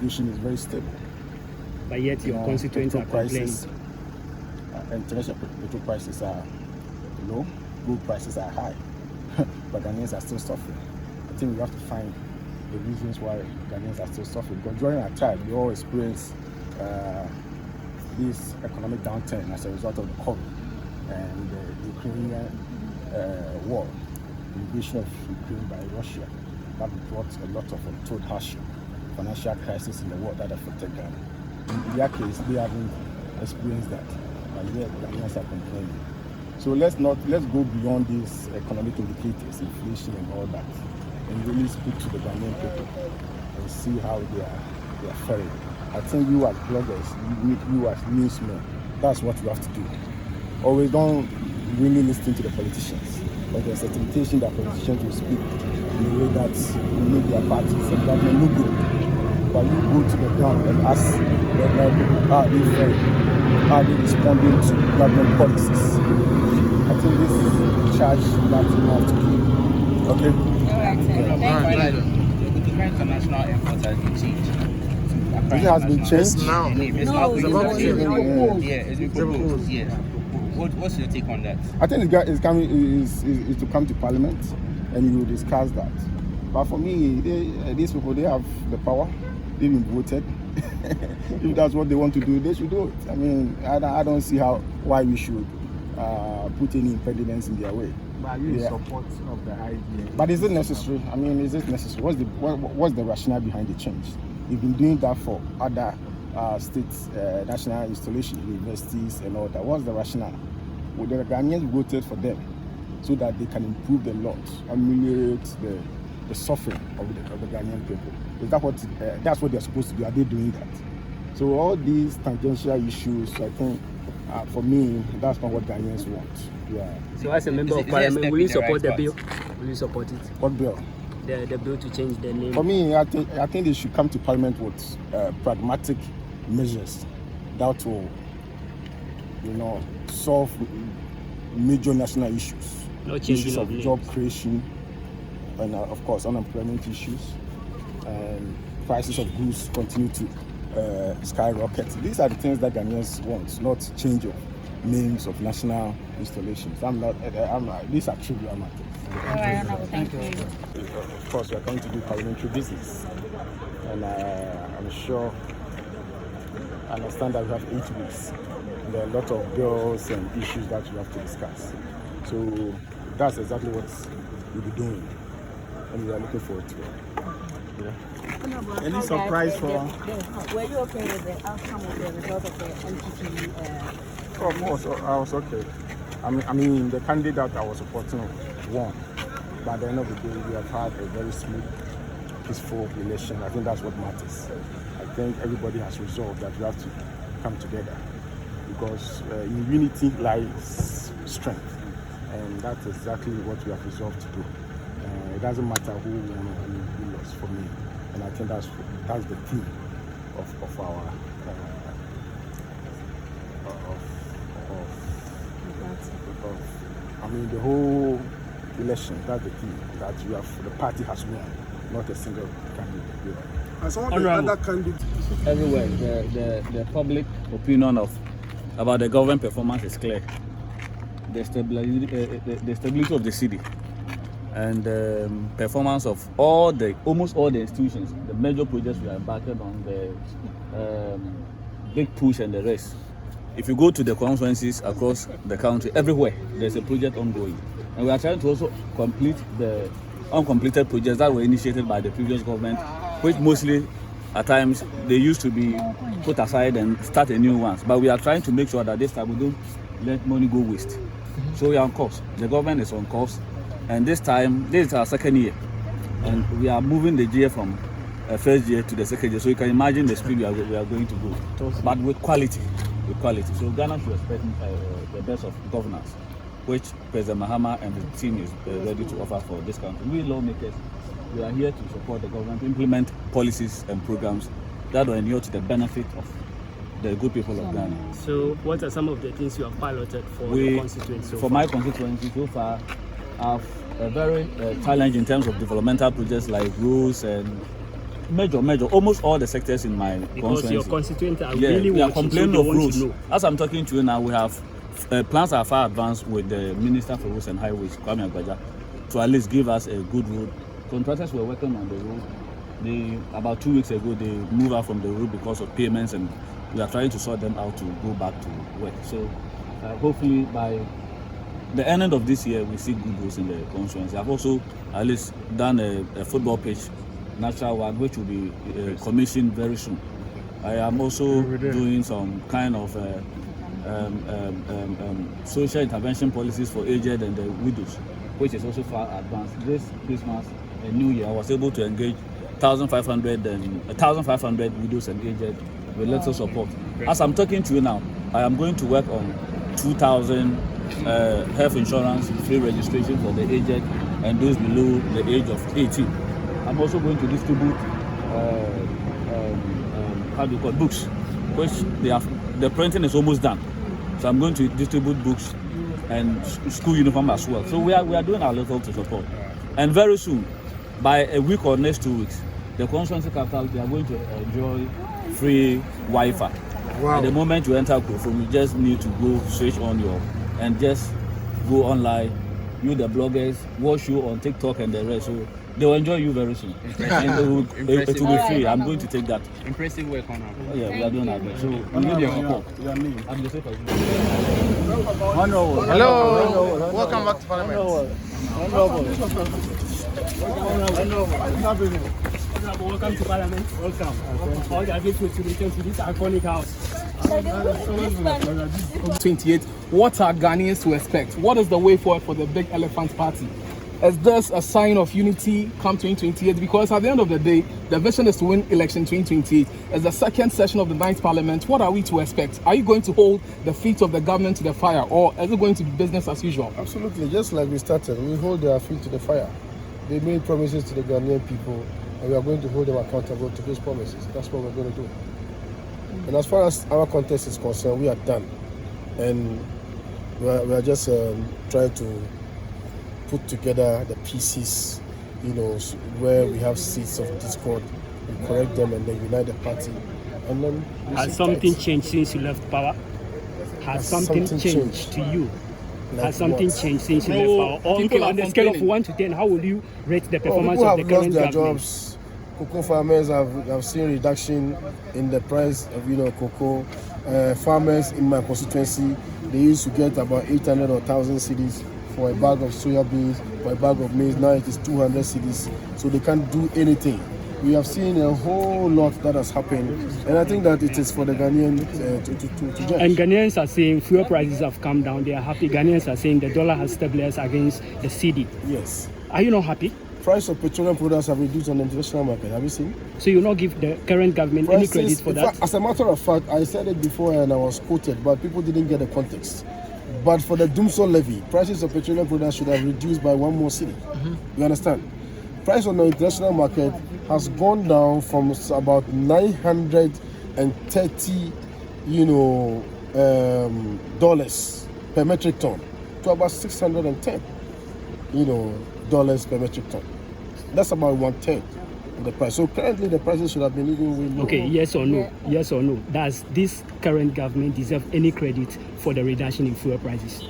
situation is very stable. But yet your constituents are complaining. International petrol prices are low, gold prices are high, but Ghanaians are still suffering. I think we have to find the reasons why Ghanaians are still suffering. Because during our time, we all experienced this economic downturn as a result of the COVID and the Ukrainian war, the invasion of Ukraine by Russia. That brought a lot of untold hardship, financial crisis in the world that affected Ghana. In their case, they haven't experienced that, but yet Ghanaians are complaining. So let's go beyond these economic indicators, inflation and all that, and really speak to the Ghanaian people and see how they are faring. I think you as bloggers, you as newsmen, that's what you have to do. Always don't really listen to the politicians, but there's a temptation that politicians will speak in a way that will make their parties and government look good. But you go to the ground and ask the people how they feel, how they responding to government policies. I think this is a charge that you have to do. Okay? All right. The current international effort has been changed. It has been changed now. It's been proposed. Yeah. What's your take on that? I think it's to come to Parliament and you will discuss that. But for me, these people, they have the power. They've been voted. If that's what they want to do, they should do it. I mean, I don't see why we should put any impediments in their way. But are you in support of the idea? But is it necessary? I mean, is it necessary? What's the rationale behind the change? We've been doing that for other states, national installations, universities and all that. What's the rationale? Well, the Ghanaians voted for them so that they can improve the lot, ameliorate the suffering of the Ghanaian people. Is that that's what they're supposed to do? Are they doing that? So all these tangential issues, I think, for me, that's not what Ghanaians want. Yeah. So as a member of Parliament, will you support the bill? Will you support it? What bill? The bill to change the name. For me, I think they should come to Parliament with pragmatic measures that will, solve major national issues. Issues of job creation and of course unemployment issues, and prices of goods continue to skyrocket. These are the things that Ghanaians want, not change of names of national installations. These are trivial matters. All right, thank you. Of course, we are going to do parliamentary business, and I'm sure I understand that we have 8 weeks. And there are a lot of bills and issues that we have to discuss. So that's exactly what we'll be doing, and we are looking forward to it. Yeah. Any surprise for? Were you okay with the outcome of the result of the NPP? Of course, I was okay. I mean, the candidate that I was supporting won. But at the end of the day, we have had a very smooth, peaceful election. I think that's what matters. I think everybody has resolved that we have to come together, because in unity lies strength, and that's exactly what we have resolved to do. It doesn't matter who won or who lost for me, and I think that's the theme of our the whole election. That's the theme, that the party has won, not a single candidate. As all the other candidates everywhere, the public opinion about the government performance is clear. The stability of the city and performance of almost all the institutions, the major projects we are embarking on, the big push and the rest. If you go to the conferences across the country, everywhere there's a project ongoing, and we are trying to also complete the uncompleted projects that were initiated by the previous government, which mostly at times they used to be put aside and start a new ones. But we are trying to make sure that this time we don't let money go waste. So we are on course. The government is on course, and this time this is our second year, and we are moving the year from first year to the second year. So you can imagine the speed we are going to go, but with quality. So Ghana should expect the best of governance, which President Mahama and the team is ready to offer for this country. We lawmakers, we are here to support the government to implement policies and programs that will endure to the benefit of the good people of Ghana. So what are some of the things you have piloted for your constituency? For my constituency so far, I have a very challenge in terms of developmental projects like roads and major, almost all the sectors in my Because your constituency. constituents are Yeah, really we are watching, complaining so of they want roads. to know. As I'm talking to you now, we have plans are far advanced with the Minister for Roads and Highways, Kwame Agbaja, to at least give us a good road. Contractors were working on the road. About 2 weeks ago, they moved out from the road because of payments, and we are trying to sort them out to go back to work. So hopefully by the end of this year, we see good roads in the constituency. I've also at least done a football pitch, natural one, which will be commissioned very soon. I am also doing some kind of social intervention policies for aged and the widows, which is also far advanced. This Christmas and New Year, I was able to engage 1,500 widows and aged with little support. As I'm talking to you now, I am going to work on 2,000 health insurance free registration for the aged and those below the age of 18. I'm also going to distribute books, which the printing is almost done. So I'm going to distribute books and school uniform as well. So we are doing our little to support. And very soon, by a week or next 2 weeks, the constituency capital, we are going to enjoy free Wi-Fi. Wow. At the moment you enter Kotoka, you just need to go switch on and just go online. You the bloggers, watch you on TikTok and the rest. So they will enjoy you very soon. And it will be free. I'm going to take that. Impressive work on our. Yeah, we are doing that. So we need your support. I'm the safe. Hello. Welcome back to Parliament. Welcome to Parliament. Welcome. All the people to return to this iconic house. 28. What are Ghanaians to expect? What is the way forward for the Big Elephant Party? Is this a sign of unity come 2028? Because at the end of the day, the vision is to win election 2028. As the second session of the 9th Parliament, what are we to expect? Are you going to hold the feet of the government to the fire, or is it going to be business as usual? Absolutely. Just like we started, we hold their feet to the fire. They made promises to the Ghanaian people, and we are going to hold them accountable to those promises. That's what we're going to do. And as far as our contest is concerned, we are done. And we are just trying to put together the pieces, where we have seats of discord, we correct them and then unite the party. And then has something changed since you left power? Has something changed to you? Like has something what? changed since you left power? Or on the scale of 1 to 10, how will you rate the performance of the current government? Jobs. Cocoa farmers have seen reduction in the price of cocoa. Farmers in my constituency, they used to get about 800 or 1,000 cedis for a bag of soya beans, for a bag of maize. Now it is 200 cedis, so they can't do anything. We have seen a whole lot that has happened, and I think that it is for the Ghanaian to judge. And Ghanaians are saying fuel prices have come down. They are happy. Ghanaians are saying the dollar has stabilized against the cedi. Yes. Are you not happy? Price of petroleum products have reduced on the international market. Have you seen? So you not give the current government any credit for that? As a matter of fact, I said it before and I was quoted, but people didn't get the context. But for the Dumsor levy, prices of petroleum products should have reduced by 1 more cedi. You understand? Price on the international market has gone down from about 930, dollars per metric ton to about 610, dollars per metric ton. That's about 1/10 of the price. So currently the prices should have been even way lower. Okay, yes or no? Yeah. Yes or no? Does this current government deserve any credit for the reduction in fuel prices?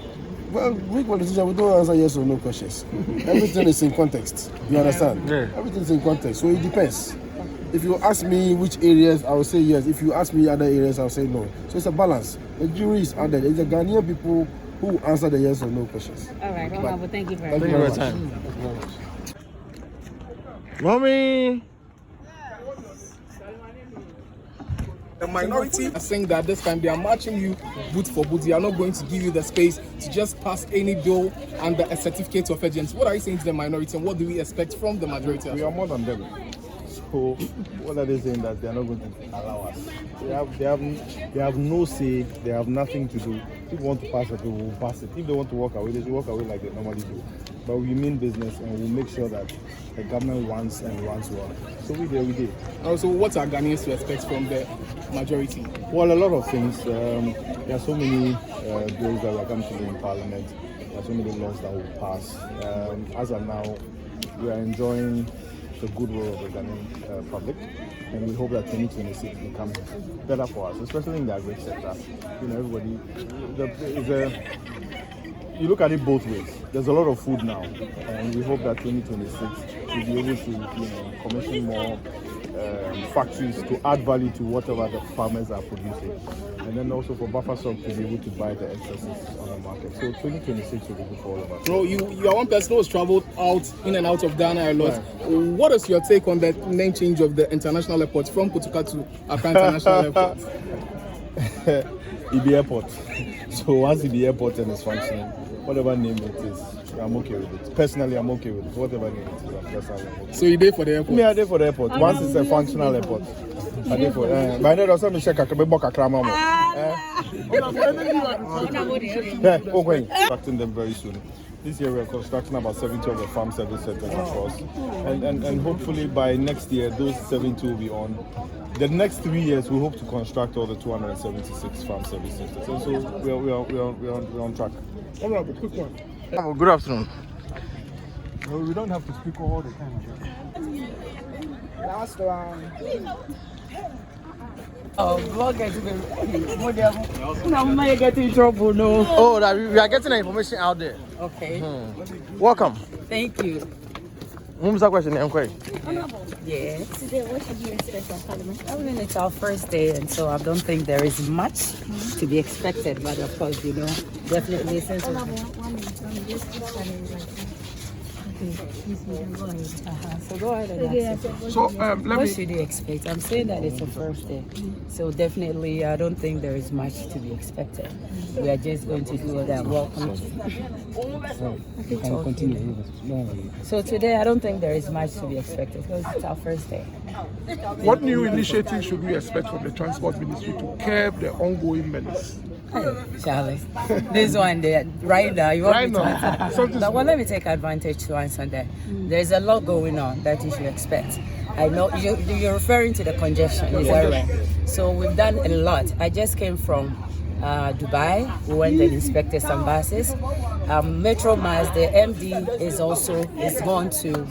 Well, we politicians, we don't answer yes or no questions. Everything is in context. You understand? Yeah. Everything is in context. So it depends. If you ask me which areas, I will say yes. If you ask me other areas, I will say no. So it's a balance. The jury is out there. It's the Ghanaian people who answer the yes or no questions. All right, Honorable, thank you very much. Thank you very much. Mommy! The minority are saying that this time they are matching you boot for boot. They are not going to give you the space to just pass any bill under a certificate of urgency. What are you saying to the minority, and what do we expect from the majority? We are more than them. So what are they saying, that they are not going to allow us? They have no say. They have nothing to do. If they want to pass it, we will pass it. If they want to walk away, they should walk away like they normally do. But we mean business, and we make sure that the government wants well. So we did. Also, what are Ghanaians to expect from the majority? Well, a lot of things. There are so many bills that will come to in Parliament. There are so many laws that will pass. As of now, we are enjoying the goodwill of the Ghanaian public, and we hope that 2026 becomes better for us, especially in the agri sector. You know, everybody, you look at it both ways. There's a lot of food now, and we hope that 2026 we'll be able to, commission more factories to add value to whatever the farmers are producing, and then also for buffer stock to be able to buy the excesses on the market. So 2026 will be good for all of us. Bro, you are one person who has traveled in and out of Ghana a lot. Right. What is your take on the name change of the international airport from Kotoka to Accra International Airport? EB Airport. So once EB Airport and it's functioning, whatever name it is, I'm okay with it. Personally, I'm okay with it. Whatever name it is, I'm personally okay. So you there for the airport? Me, I there for the airport. Once it's a functional airport, I there for it. My name is Michelle Kakabebo. Okay. Constructing them very soon. This year we're constructing about 70 of the farm service centers across, and hopefully by next year those 70 will be on. The next 3 years we hope to construct all the 276 farm service centers. So we're on track. Honorable, quick one. Good afternoon. No, we don't have to speak all the time. Last one. Oh, bloggers, now might get in trouble, no. Oh, that we are getting the information out there. Okay. Welcome. Thank you. What's that question? Yes. Today, what should you expect from Parliament? I mean, it's our first day, and so I don't think there is much to be expected. But of course, definitely since. One minute. Just keep standing like that. So go ahead and ask. So What should you expect? I'm saying that it's a first day, so definitely I don't think there is much to be expected. We are just going to do that. Welcome. So today I don't think there is much to be expected because it's our first day. What new initiative should we expect from the Transport Ministry to curb the ongoing menace? Charlie, this one there, right now, you want me to answer? But But let me take advantage to answer that. There's a lot going on that you should expect. I know you're referring to the congestion, is that right? So we've done a lot. I just came from Dubai. We went and inspected some buses. Metro Mass, the MD is gone to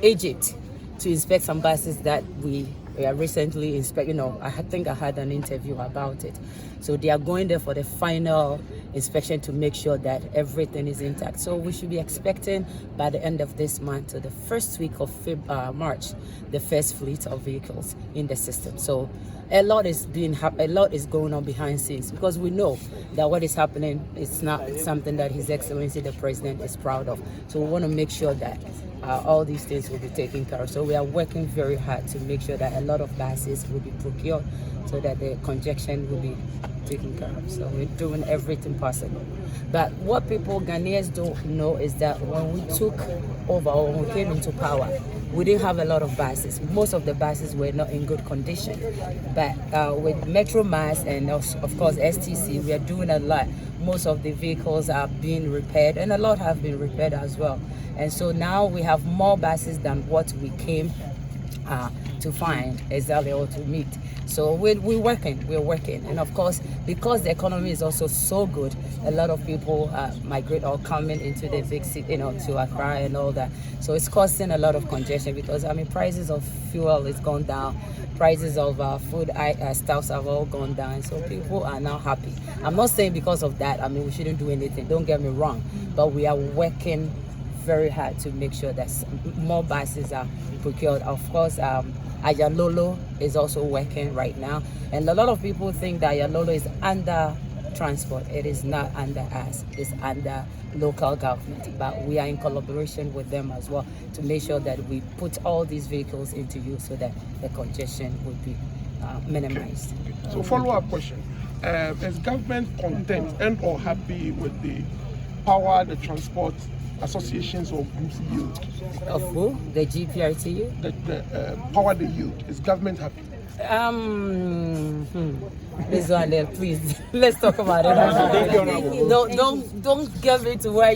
Egypt to inspect some buses that we recently inspected. I think I had an interview about it. So they are going there for the final inspection to make sure that everything is intact. So we should be expecting by the end of this month to the first week of March, the first fleet of vehicles in the system. So a lot is going on behind scenes because we know that what is happening is not something that His Excellency the President is proud of. So we want to make sure that all these things will be taken care of. So we are working very hard to make sure that a lot of buses will be procured so that the congestion will be taken care of. So we're doing everything possible. But what Ghanaians don't know is that when we took over or when we came into power, we didn't have a lot of buses. Most of the buses were not in good condition. But with Metro Mass and of course STC, we are doing a lot. Most of the vehicles are being repaired and a lot have been repaired as well. And so now we have more buses than what we came to find exactly or to meet. So we're working. And of course, because the economy is also so good, a lot of people migrate or coming into the big city, to Accra and all that. So it's causing a lot of congestion because, prices of fuel has gone down. Prices of food stuffs have all gone down. So people are now happy. I'm not saying because of that, we shouldn't do anything. Don't get me wrong. But we are working very hard to make sure that more buses are procured. Of course, Ayalolo is also working right now, and a lot of people think that Ayalolo is under transport. It is not under us, it's under local government, but we are in collaboration with them as well to make sure that we put all these vehicles into use so that the congestion would be minimized. So follow-up question. Is government content and or happy with the power the transport associations or groups yield? Of who? The GPRTU? The power they yield. Is government happy? This one there, please. Let's talk about it. Don't get me to where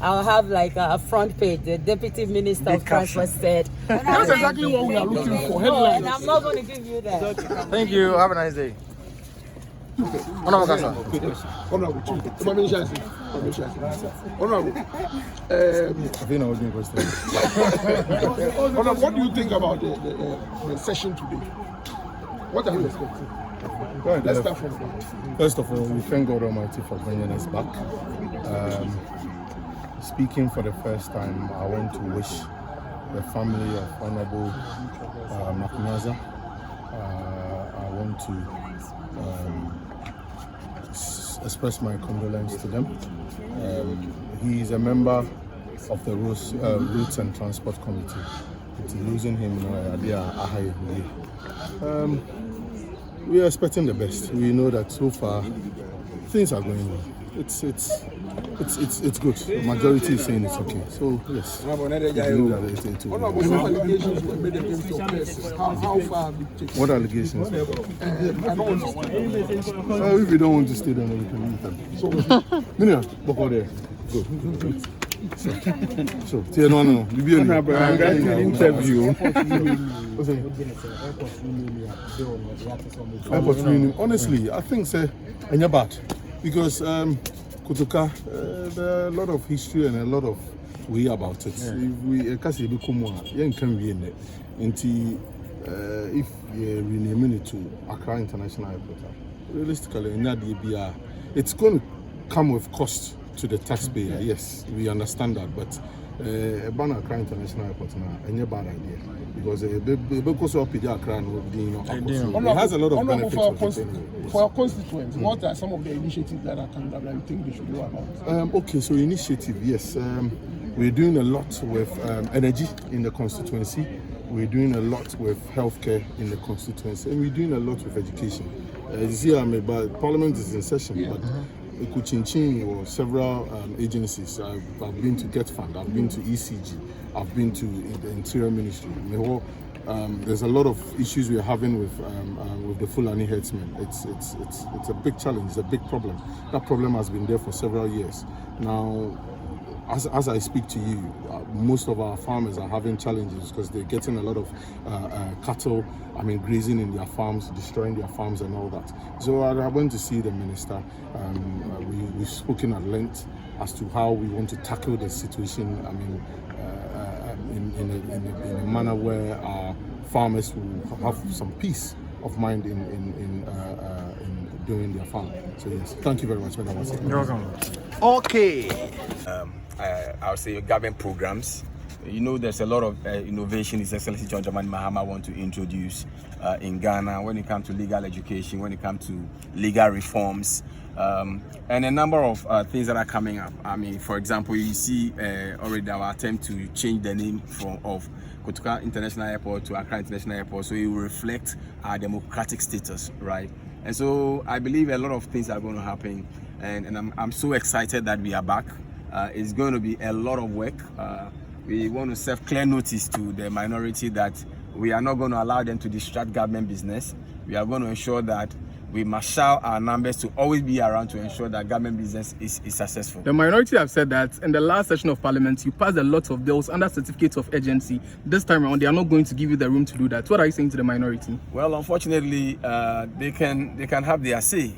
I'll have like a front page. The Deputy Minister of Transport said. That's exactly what we are looking for. Headlines. And I'm not going to give you that. Thank you. Have a nice day. Honorable Kasa. Honorable. Honorable, what do you think about the session today? What are you expecting? Well, Let's start from that. First of all, we thank God Almighty for bringing us back. Speaking for the first time, I want to wish the family of Honorable Makunyaza. I want to express my condolence to them. He is a member of the Roads and Transport Committee. It's losing him, we are expecting the best. We know that so far things are going well. It's good. The majority is saying it's okay. So yes, we know that it will. How far have you taken? What allegations? I don't want to If you don't want to stay, then we can leave them. So, walk over there. Good. So, no. I'm getting an interview. Honestly, I think and you're bad because Kotoka, there are a lot of history and a lot of way about it. If you rename it to Accra International Airport, realistically, it's going to come with cost to the taxpayer. Yes, we understand that, but Accra International Airport now, a bad idea because it has a lot of benefits for our constituents. What are some of the initiatives that you think they should do about? Okay, so initiative, yes. We're doing a lot with energy in the constituency. We're doing a lot with healthcare in the constituency, and we're doing a lot with education. You see, Parliament is in session, but Kuchinchin or several agencies. I've been to Get Fund, I've been to ECG, I've been to the Interior Ministry. There's a lot of issues we're having with the Fulani herdsmen. It's a big challenge, it's a big problem. That problem has been there for several years. Now, as I speak to you, most of our farmers are having challenges because they're getting a lot of cattle, grazing in their farms, destroying their farms and all that. So I went to see the minister. We've spoken at length as to how we want to tackle the situation. In a manner where our farmers will have some peace of mind in doing their farm. So yes, thank you very much, Madam. You're welcome. Okay. I would say government programs. You know, there's a lot of innovation His Excellency John Dramani Mahama want to introduce in Ghana when it comes to legal education, when it comes to legal reforms, and a number of things that are coming up. For example, you see already our attempt to change the name of Kotoka International Airport to Accra International Airport, so it will reflect our democratic status, right? And so I believe a lot of things are going to happen, and I'm so excited that we are back. It's going to be a lot of work. We want to serve clear notice to the minority that we are not going to allow them to distract government business. We are going to ensure that we marshal our numbers to always be around to ensure that government business is successful. The minority have said that in the last session of Parliament, you passed a lot of bills under certificates of urgency. This time around, they are not going to give you the room to do that. What are you saying to the minority? Well, unfortunately, they can have their say,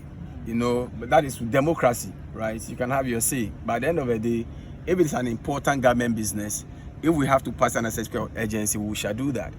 but that is democracy, right? You can have your say. By the end of the day, if it's an important government business, if we have to pass an certificate of urgency, we shall do that.